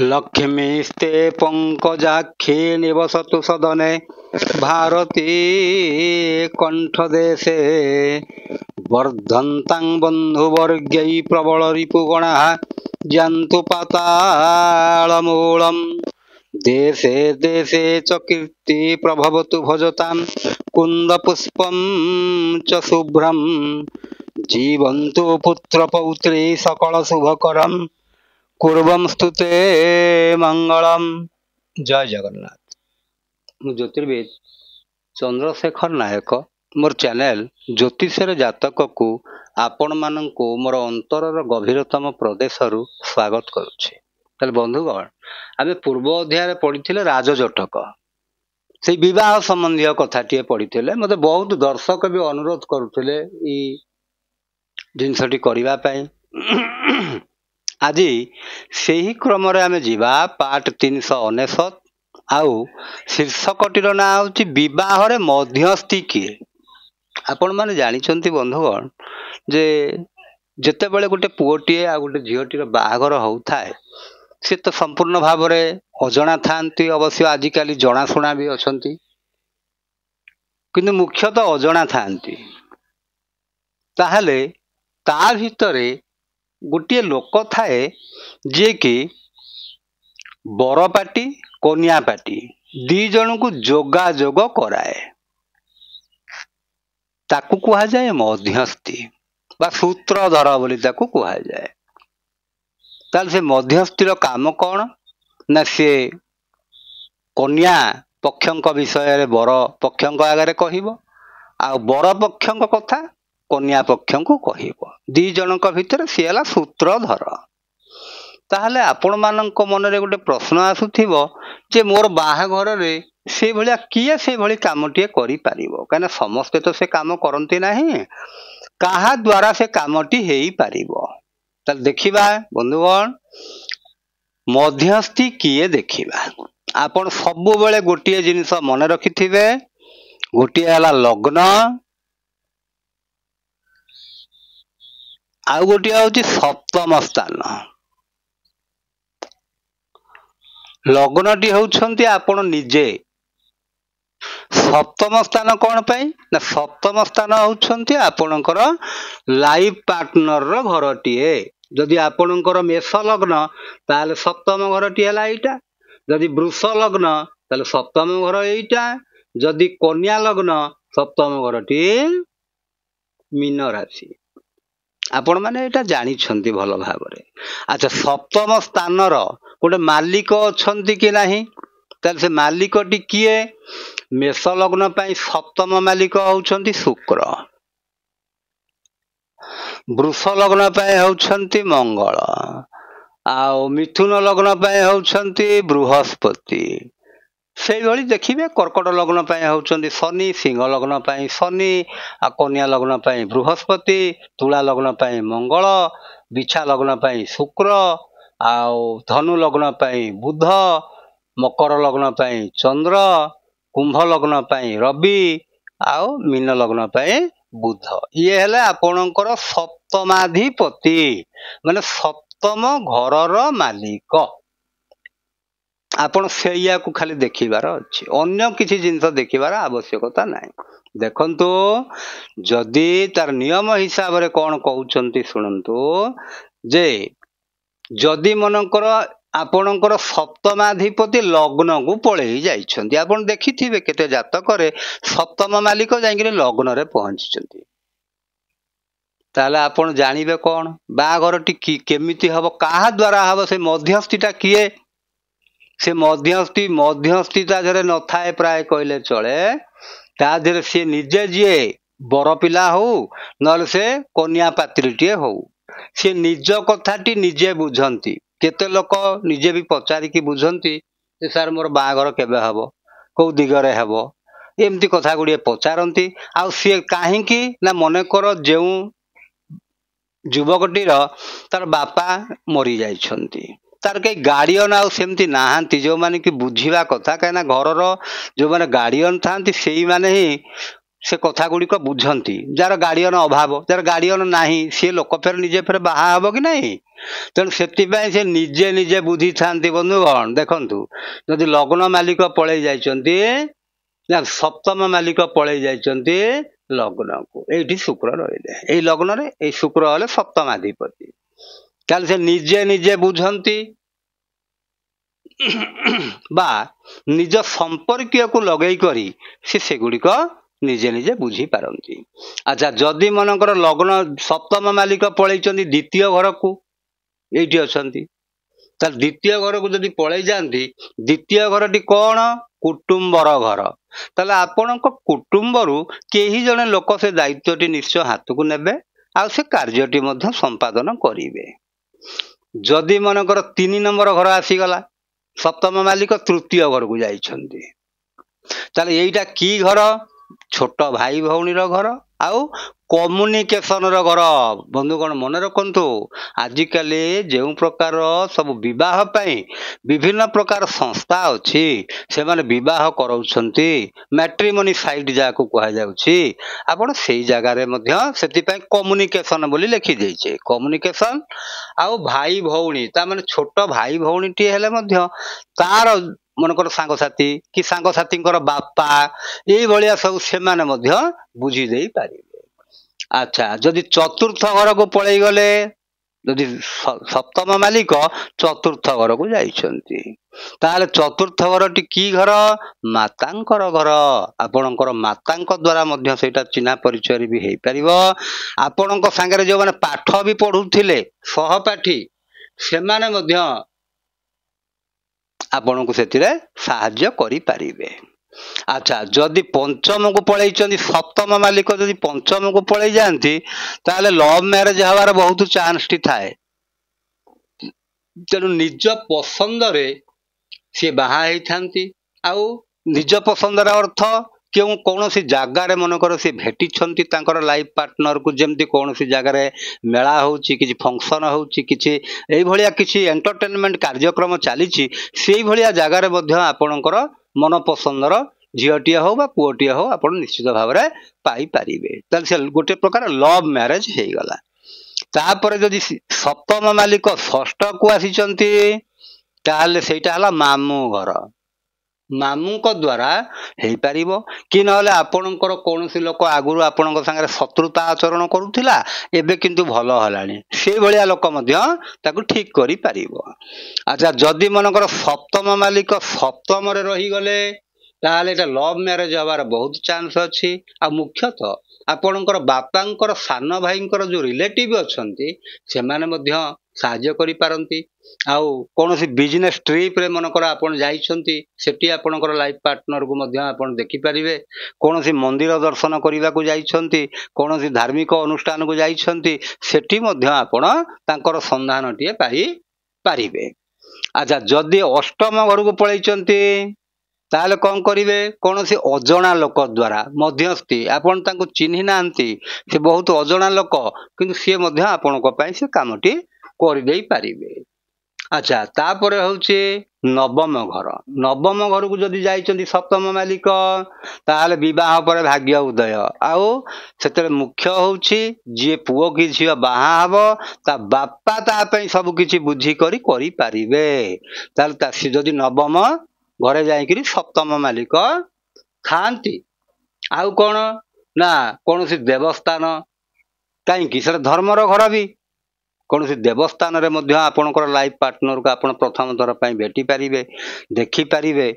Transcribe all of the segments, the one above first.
लक्ष्मीस्ते पंकजाक्षे निवसतु सदने भारती कंठदेशे वर्धन्तां बन्धुवर्गै प्रबल रिपुगणाः जन्तु पातालमूलम् देशे देशे च कीर्ति प्रभवतु भजतां कुन्दपुष्पं च शुभ्रं जीवन्तु पुत्रपौत्रे सकल शुभकरम् कुर्वं स्तुते मंगलम। जय जगन्नाथ। मु ज्योतिर्विद चंद्रशेखर नायक मोर चैनल ज्योतिषर जातक को आपण मानक मोर अंतरर गभीरतम प्रदेश स्वागत करुच्छे। ताले बंधुगण आमे पूर्व अध्याय पढ़ी राजजटक से विवाह संबंधी कथाटी पढ़ी मते बहुत दर्शक भी अनुरोध करुले जिनसटी करबा पई। आज से ही क्रम आमे जीवा पार्ट 399 आउ शीर्षकटीर ना हूँ विवाह मध्यस्थी किए। आपण मैंने जानी बंधुगण जे जिते बड़े गोटे पुओटीए आ गोटे झीटीर बाहागर होता है सी तो संपूर्ण भाव अजणा था। अवश्य आजिकल जनाशुना भी अच्छा किंतु मुख्यतः अजणा था। ताहले ता भितरे गोटे लोक थाए जे कि बर पार्टी कन्या पार्टी दी जन को जोगाजोग कराए ताकू कहा जाए मध्यस्थी बा सूत्रधर बोली ताकू कहा जाए। ताल से मध्यस्थीर काम कौन ना से कन्या पक्षों विषय बर पक्षों आगे कहब आ बर पक्षों कथा कन्या पक्षों को कहब दी जनक भितर सी है सूत्रधर। ताहले आपण मानक मनरे गोटे प्रश्न आसुथिबो जे मोर बाहाघर रे से भलिया किए से भली कामटीए करि पारिबो कना समस्ते तो से काम करंती नाही काहा द्वारा से कामटी हेई पारिबो। ताल देखिबा बंधुगण मध्यस्थी किए देखिबा। आपण सब बेले गोटिए जिनिस मन रखिथिबे गोटिए हला लग्न आउ गोटे हूँ सप्तम स्थान। लग्नटी होउछंती आपण निजे सप्तम स्थान कौन पाई ना सप्तम स्थान होउछंती आपणकर लाइफ पार्टनर रो घरटीए। जदि आपणकर मेष लग्न ताले सप्तम घरटी हला एटा जदि वृष लग्न ताले सप्तम घर एटा जदि कन्या लग्न सप्तम घरटी मीन राशि। आपण माने एटा जानी छंती भल भाबरे। अच्छा सप्तम स्थान रो गोटे मालिक अछंती कि नाही ताले से मालिकटी किए मेष लग्न पाई सप्तम मालिक होउछंती शुक्र वृष लग्न पाई होउछंती मंगल आ मिथुन लग्न पाई होउछंती बृहस्पति। से भली देखिबे कर्कट लग्न पाई होउछंती शनि सिंह लग्न पाई शनि आ कन्या लग्न पाई बृहस्पति तुला लग्न पाई मंगल बिछा लग्न पाई शुक्र आ धनु लग्न पाई बुध मकर लग्न पाई चंद्र कुंभ लग्न पाई रवि आ मीन लग्न पाई बुध। ये हेले आपणकर सप्तमाधिपति माने सप्तम घरर मालिक। आपण सेया को खाली देखिबार अछि अन्य किसी जिनस देखिबार आवश्यकता नाही। देखंतु जदि तार नियम हिसाब रे कोन कहउचंती सुनंतु जे जदि मनकर आपणकर सप्तमाधिपति लग्न को पळेई जाइछंती आपण देखिथिबे केते जातक रे सप्तम मालिक जाइकि लग्न रे पहुंचीचंती ताले आपण जानिबे कोन बाघरटी केमिति हबो काहा द्वारा हबो से मध्यस्थीटा किए से मध्यस्थी ताधरे न थाए प्राय कहले चले ताधरे से निजे जिए बर पिला हो न से कन्या पात्रीटीए हो से निज कथाटी निजे बुझंती। केते लोक निजे भी पचारिकी बुझंती जे सार मोर बाहागर केबे हबो को दिगरे हबो एमती कथा गुड़िए पचारती आ सी काहींकी ना मने कर जेउ युवकटीर तार बापा मरी जाइछंती तार कई गार्डियन आउ सेमती नाहांती जो माने कि बुझिबा कथा कहीं घरर जो माने गार्डियन थांती सेई माने ही से कथा गुड़िक बुझंती जार गार्डियन अभाव जार गार्डियन नाही सी लोक फेर निजे फेर बाहा हब कि नहीं तेणु से निजे निजे बुझी थांती बंधुगण देखंतु जदि लग्न मालिक पळेई जाइचंती ना सप्तम मालिक पळेई जाइचंती लग्न को एठी शुक्र रहिले एई लग्न रे एई शुक्र हले सप्तमाधिपति ताले से निजे निजे बुझंती बा निज संपर्कीय को लगेई करी से गुड़िक निजे निजे बुझी पारंती। अच्छा जदि मनकर लग्न सप्तम मालिक पळेइचंती द्वितीय घर को एठी अछंती तार द्वितीय घर को जदि पळेई जांती द्वितीय घरटी कौन कुटुंबर घर ताले आपणक कुटुंबरु केही जने लोक से दायित्वटी निश्चय हाथ को नेबे आ से कार्यटी मध्य संपादन करिवे। जदि मनकर 3 नंबर घर आसीगला सप्तम मालिक तृतीय घर को जाइछंती ताले एइटा की घर छोट भाई भौणीर घर आउ कम्युनिकेशन घर बंधुगण मन रखंतु आजिकल जो प्रकार सब विवाह पाई विभिन्न प्रकार संस्था अच्छी से माने विवाह कराउछंती मैट्रिमोनी साइट जाको कहा जाउछि आपण सेई जगह रे मध्य सेति पई कम्युनिकेशन बोली लिखि देइछे कम्युनिकेशन आउ भाई भौणी ता माने छोट भाई भौणी टी हेले मध्य तार मनकर सांग साथी कि सांग साथी बापा ये भलिया सब से माने मध्य बुझी देई पारिबे। अच्छा जदि चतुर्थ घर को पळेई गले जदि सप्तम मालिक चतुर्थ घर को जाइछंती ताले चतुर्थ घरटी की घर मातांकर घर आपणकर मातांक द्वारा मध्य सेटा चिन्हा परिचय भी हेई परिबो आपणक संगे जो माने पाठ भी पढुथिले सहपाठी से माने मध्य आपण को सेतिरे साहाय्य करि पारिबे। अच्छा जदि पंचम को पळेइचंदी सप्तम मालिक जदि पंचम को पळेई जानती ताले लव मैरिज हवार बहुत चांस टी थाए तेणु निज पसंद रे सी बाहा हेई थांती आउ निज पसंद रा अर्थ क्यों कौन सी जगार मनकर सी भेटी छंती तांकर लाइफ पार्टनर को जेमती कौन सी जगार मेला होची किछि फंक्शन होची किछि एई भलिया किछि एंटरटेनमेंट कार्यक्रम चलीछि सेई भलिया जगार मध्य आपणकर मन पसंदर झीटीए हो बा पुओटीए हो आप निश्चित भाव में पाई पारिबे ताले गोटे प्रकार लव मैरिज हो गला। तापर जदि सप्तम मालिक षष्ठ को आसीचंती ताले सेटा हला मामू घर मामू को द्वारा हेई पारिबो कि नहले आपणकर कोनोसी लोक आगुरु आपणक संगे शत्रुता आचरण करूथिला एबे किंतु भलो हलानी से भलिया लोक मध्य ताकू ठीक करि पारिबो। अच्छा जदि मनकर सप्तम मालिक सप्तम रे रही गले ताले एटा लव मैरिज हवार बहुत चांस अछि आ मुख्यतः आपणकर बापांकर सान भाईंकर जो रिलेटिव अछंती से माने मध्य साहाय्य करि पारंती आउ कोनोसी बिजनेस ट्रिप रे मनकर आपण जाइछंती सेठी आपणकर लाइफ पार्टनर को मध्य आपण देखि परिबे कोनोसी मंदिर दर्शन करिवा को जाइछंती कोनोसी धार्मिक अनुष्ठान को जाइछंती सेठी मध्य आपण तांकर संधानटिए पाई पारिबे। अच्छा जदि अष्टम घर को पळैछंती ताले कौन करिवे कोनोसी अजणा लोक द्वारा मध्यस्थी आपण तांको चिन्हि नांती से बहुत अजणा लोक किंतु से मध्य आपण को पई से कामटी करि देई पारिबे। अच्छा तापरे होचे नवम घर को जदि जाइचंती सप्तम मालिक ताले विवाह पर भाग्य उदय आउ सेतरे मुख्य होची जे पुओ की झियो बाहा हबो ता बापा ता पई सब किछि बुझी करि पारिबे ताले ता से जदि नवम घरे जाइकरी सप्तम मालिक खाती आउ कौन ना कौन सी देवस्थान कहीं धर्मर घर भी कौन सी देवस्थान रे मध्य आपणकर लाइफ पार्टनर को आपण प्रथम थर पई भेटी पारिबे देखि पारिबे।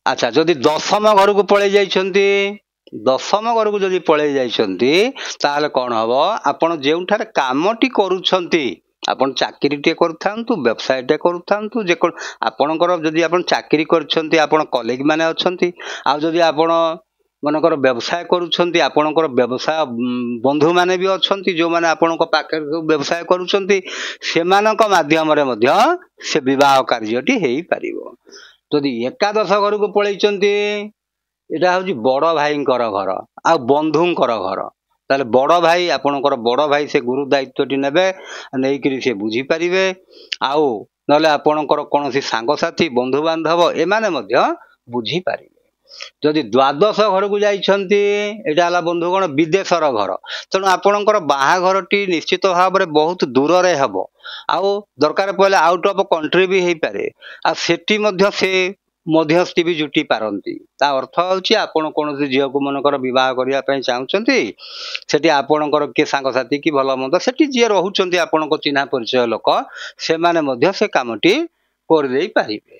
अच्छा जदि दशम घर को पळेई जाइछंती दशम घर को जदि पळेई जाइछंती ताले कौन हबो आपण जेउठारे कामटी करूछंती आपण चाकरी टे करथांतु व्यवसाय टे करथांतु जे आपणकर जदि आपण चाकरी करछंती आपण कलीग माने अछंती आ जदि आपण मनकर व्यवसाय करूछंती आपणकर व्यवसाय बंधु माने भी अछंती जो माने आपणक पाखे व्यवसाय करूछंती सेमानक माध्यम रे मध्य से विवाह कार्यटी हेई पारिबो। जदि एकादश घर को पळैछंती एटा होची बड़ भाईंकर घर आ बंधुंकर घर ताले बड़ भाई आपणकर बड़ भाई से गुरु दायित्वटी नेबे नैकरी से बुझी पारिबे आउ ନହେଲେ ଆପଣଙ୍କର କୌଣସି ସାଙ୍ଗସାଥି ବନ୍ଧୁବାନ୍ଧବ ଏମାନେ ମଧ୍ୟ ବୁଝିପାରିବେ। ଯଦି ଦ୍ୱାଦଶ ଘରକୁ ଯାଇଛନ୍ତି, ଏଇଟା ହେଲା ବନ୍ଧୁଗଣ ବିଦେଶର ଘର, ତେଣୁ ଆପଣଙ୍କର ବାହାଘରଟି ନିଶ୍ଚିତ ଭାବରେ ବହୁତ ଦୂରରେ ହେବ, ଆଉ ଦରକାର ପଡ଼ିଲେ ଆଉଟ୍ ଅଫ୍ କଣ୍ଟ୍ରି ବି ହେଇପାରେ, ଆଉ ସେଠି ମଧ୍ୟ ସେ ମଧ୍ୟସ୍ଥି ବି ଜୁଟି ପାରନ୍ତି। ତା ଅର୍ଥ ହେଉଛି ଆପଣ କୌଣସି ଝିଅକୁ ମନେକର ବିବାହ କରିବା ପାଇଁ ଚାହୁଁଛନ୍ତି, ସେଠି ଆପଣଙ୍କର କିଏ ସାଙ୍ଗସାଥି କି ଭଲ ମନ୍ଦ ସେଠି ଯିଏ ରହୁଛନ୍ତି ଆପଣଙ୍କ ଚିହ୍ନା ପରିଚୟ ଲୋକ, ସେମାନେ ମଧ୍ୟ ସେ କାମଟି କରିଦେଇ ପାରିବେ।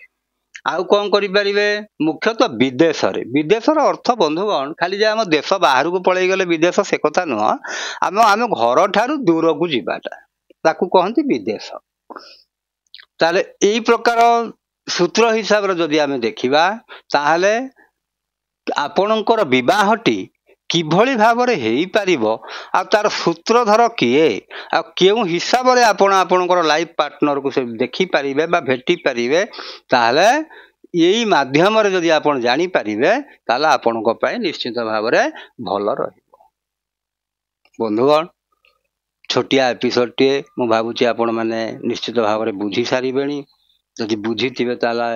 ଆଉ କଣ କରିପାରିବେ? ମୁଖ୍ୟତଃ ବିଦେଶରେ, ବିଦେଶର ଅର୍ଥ ବନ୍ଧୁଗଣ ଖାଲି ଯେ ଆମ ଦେଶ ବାହାରକୁ ପଳେଇଗଲେ ବିଦେଶ ସେ କଥା ନୁହଁ, ଆମେ ଘରଠାରୁ ଦୂରକୁ ଯିବାଟା, ତାକୁ କହନ୍ତି ବିଦେଶ। ତାହେଲେ ଏଇ ପ୍ରକାର ସୂତ୍ର ହିସାବରେ ଯଦି ଆମେ ଦେଖିବା, ତାହେଲେ ଆପଣଙ୍କର ବିବାହଟି କିଭଳି ଭାବରେ ହେଇପାରିବ, ଆଉ ତାର ସୂତ୍ରଧର କିଏ, ଆଉ କେଉଁ ହିସାବରେ ଆପଣ ଆପଣଙ୍କର ଲାଇଫ ପାର୍ଟନରକୁ ସେ ଦେଖିପାରିବେ ବା ଭେଟି ପାରିବେ, ତାହେଲେ ଏଇ ମାଧ୍ୟମରେ ଯଦି ଆପଣ ଜାଣିପାରିବେ, ତାହେଲେ ଆପଣଙ୍କ ପାଇଁ ନିଶ୍ଚିତ ଭାବରେ ଭଲ ରହିବ। ବନ୍ଧୁଗଣ, ଛୋଟିଆ ଏପିସୋଡଟିଏ ମୁଁ ଭାବୁଛି ଆପଣମାନେ ନିଶ୍ଚିତ ଭାବରେ ବୁଝି ସାରିବେଣି। ଯଦି ବୁଝିଥିବେ ତାହେଲେ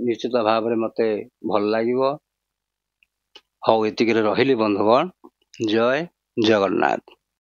ନିଶ୍ଚିତ ଭାବରେ ମୋତେ ଭଲ ଲାଗିବ। ହଉ, ଏତିକିରେ ରହିଲି ବନ୍ଧୁଗଣ। ଜୟ ଜଗନ୍ନାଥ।